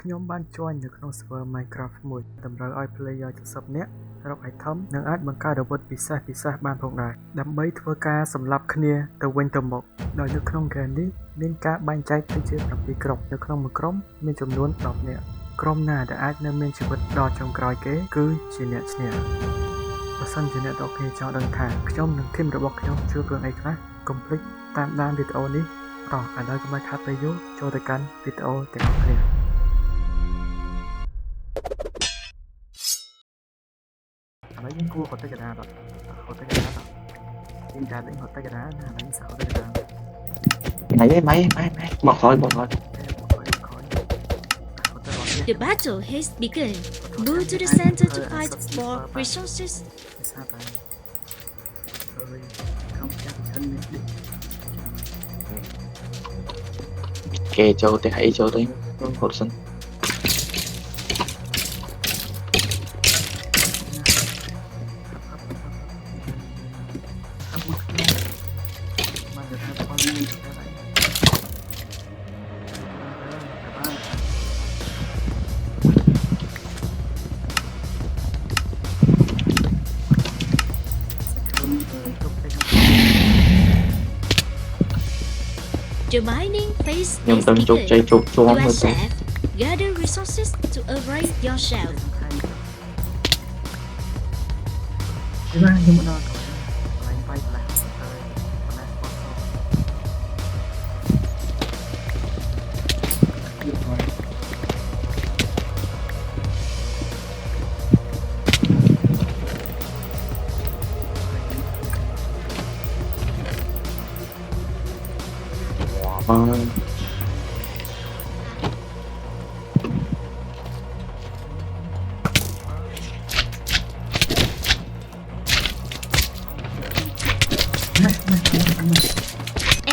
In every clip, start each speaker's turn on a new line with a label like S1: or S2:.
S1: ខ្ញុំបានជួញនៅក្នុង server Minecraft មួយតម្រូវឲ្យ player 70នាក់រក item និងអាចបង្កើតអាវុធពិសេសបានផងដែរដើម្បីធ្វើការសម្លាប់គ្នាទៅវិញទៅមកដោយនៅក្នុង game នេះមានការបែងចែកទៅជា7ក្រុមនៅក្នុងមួយក្រុមមានចំនួន10នាក់ក្រុមណាដែលអាចនៅមានជីវិតដល់ចុងក្រោយគេគឺជាអ្នកឈ្នះបើសិនជាអ្នកទាំងគ្នាចង់ដឹងថាខ្ញុំនិងធីមរបស់ខ្ញុំជួបរឿងអីខ្លះកុំភ្លេចតាមដានវីដេអូនេះឥឡូវកុំឲ្យខាត់ពេលយូរចូលទៅកាន់វីដេអូទាំងអស់គ្នាLấy những cua của tay gà đó, những cái đánh của tay gà là đánh sao tay gà.
S2: Máy, bỏ khỏi.
S3: The battle has begun. Move to the center to fight for resources.
S2: Kè châu thì hãy châu tới hột sân.
S3: The mining phase
S2: Nhưng
S3: is
S2: tân chụp
S3: begun.
S2: chạy chụp cho
S3: You
S2: người
S3: are
S2: ta.
S3: safe. Gather resources to upgrade yourself.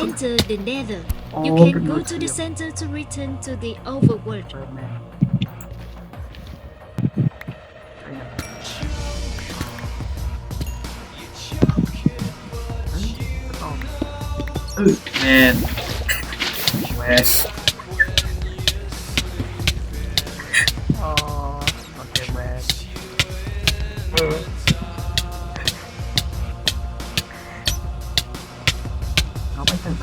S3: Enter the nether. You can go to the center to return to the overworld.
S4: Man. West.
S1: Oh, okay, man. Nó mới từng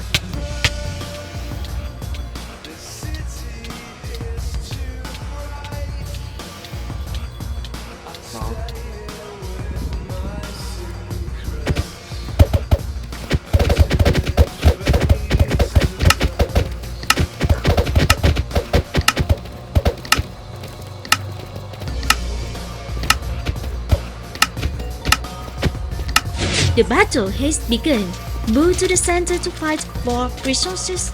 S3: The battle has begun. Move to the center to fight for resources.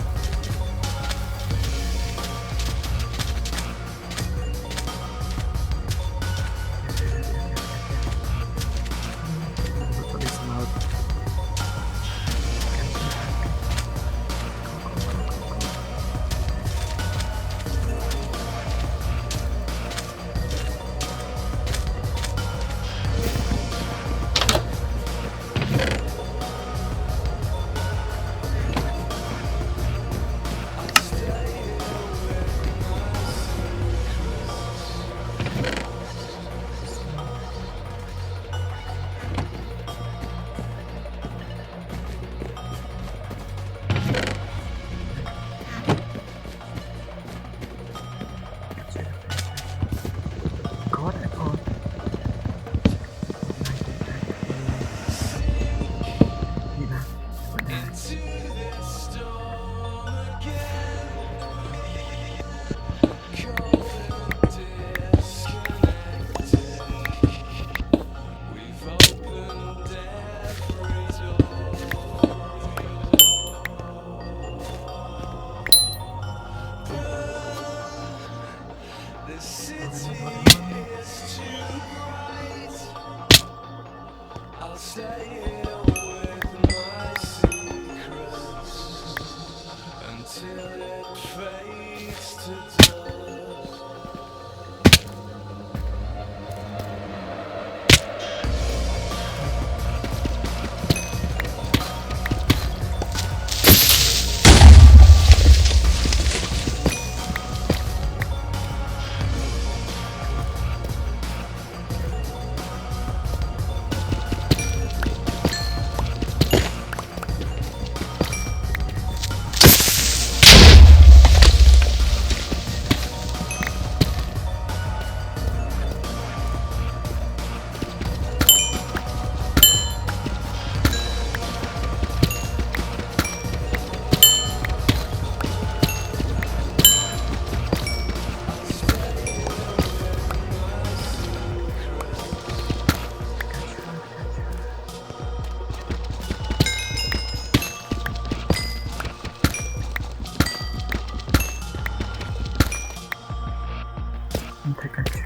S1: mình thấy cả chưa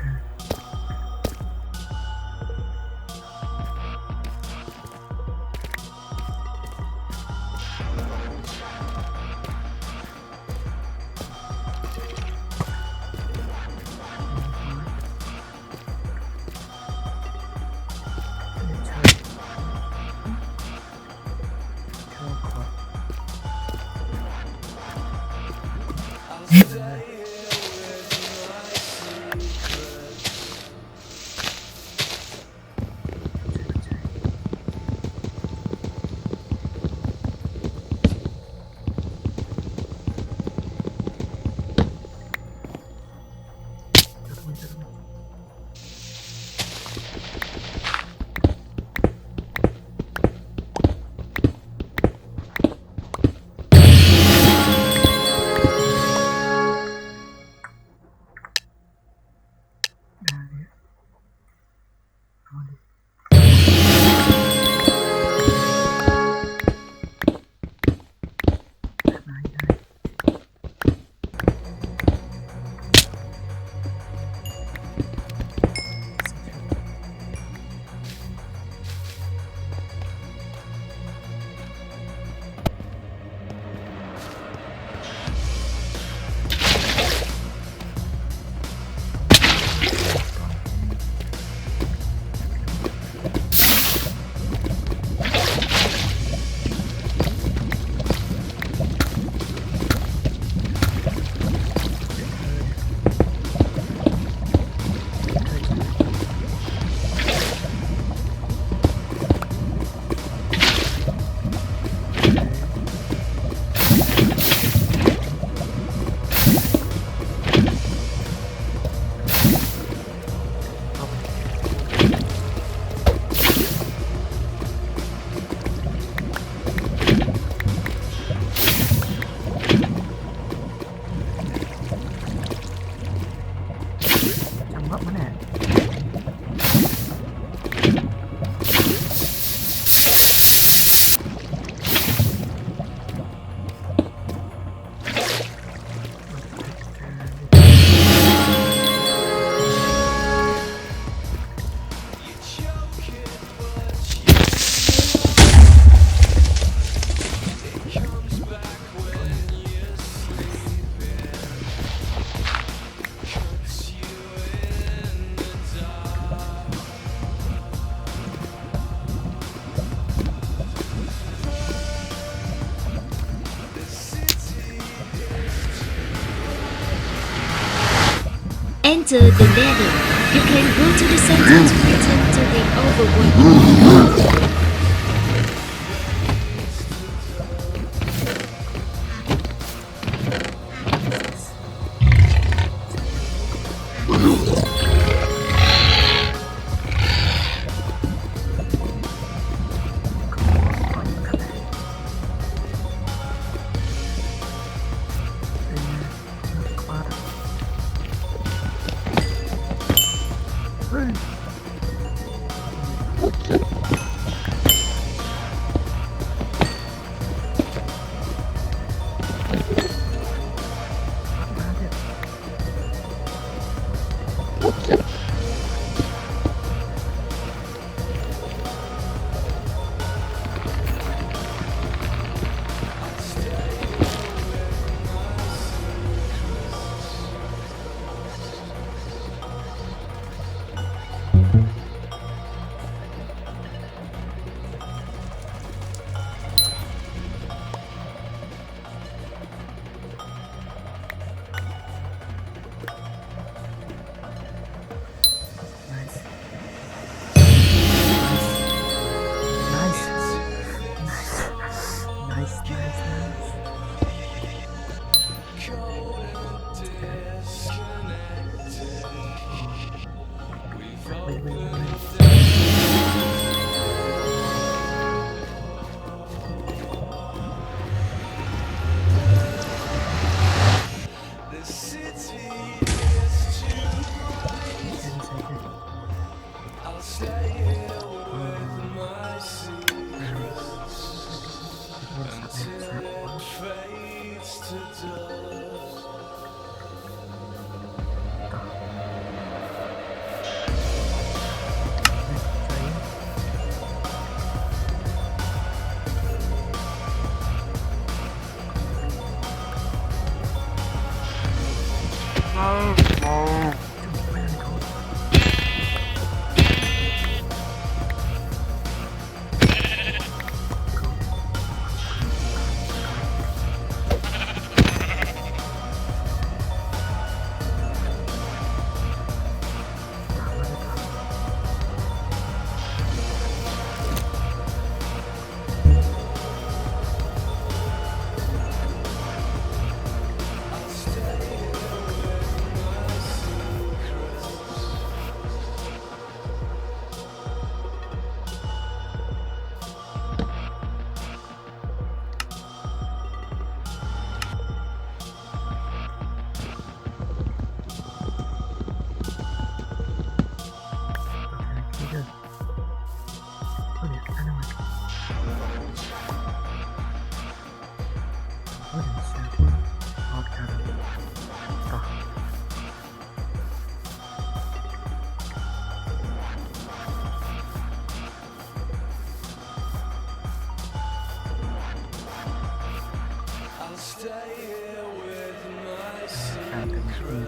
S3: Enter the nether. You can go to the center to return to the overworld.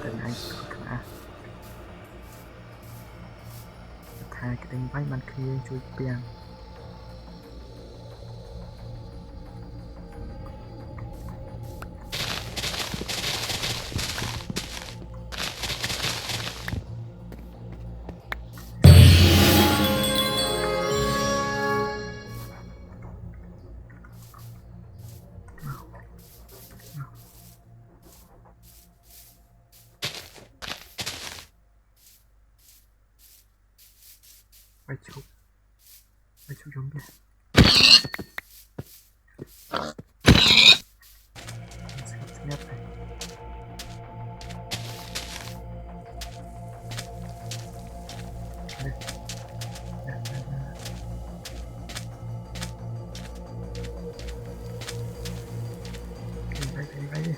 S1: ទៅឯងខ្នាថាក្តេញវាយបានគ្នាជួយពាំង Phải chụp giống kia. Snap này. Đây. Đây đi.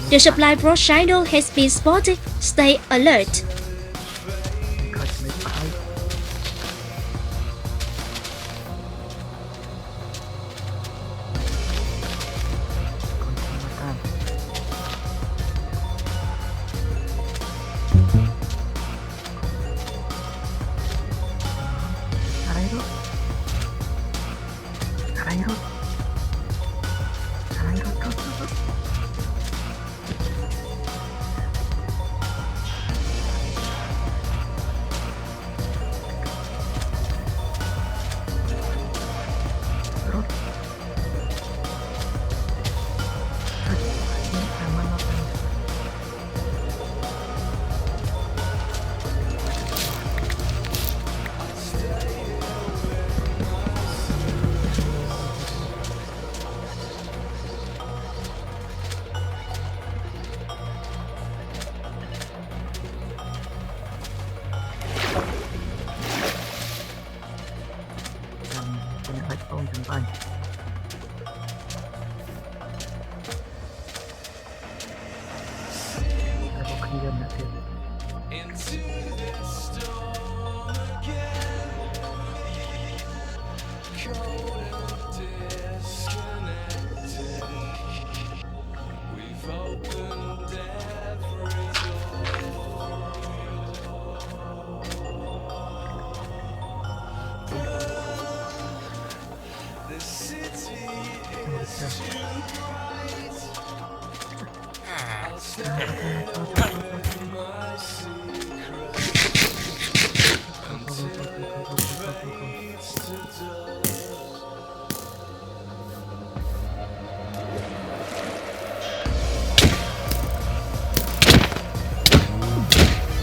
S3: The supply brought Shido has been spotted. Stay alert.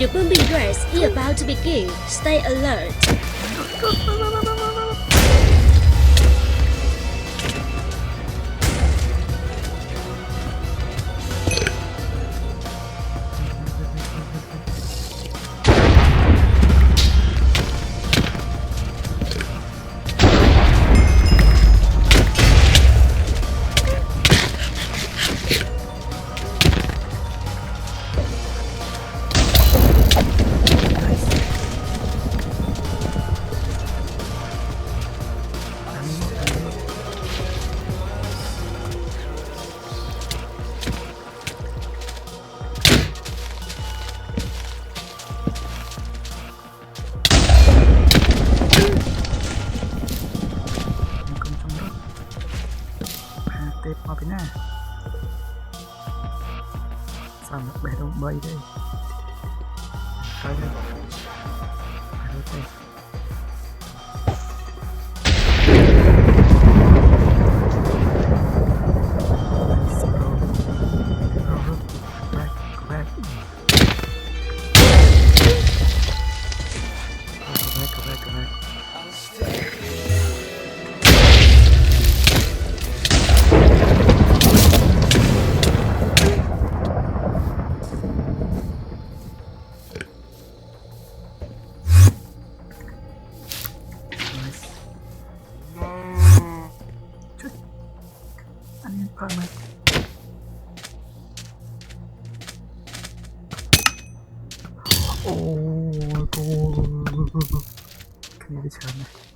S3: The bombing race is about to begin. Stay alert. ទេមកពីណាសំបេះដូង3ទេហើយទេអូគ្នាវាច្រើនណាស់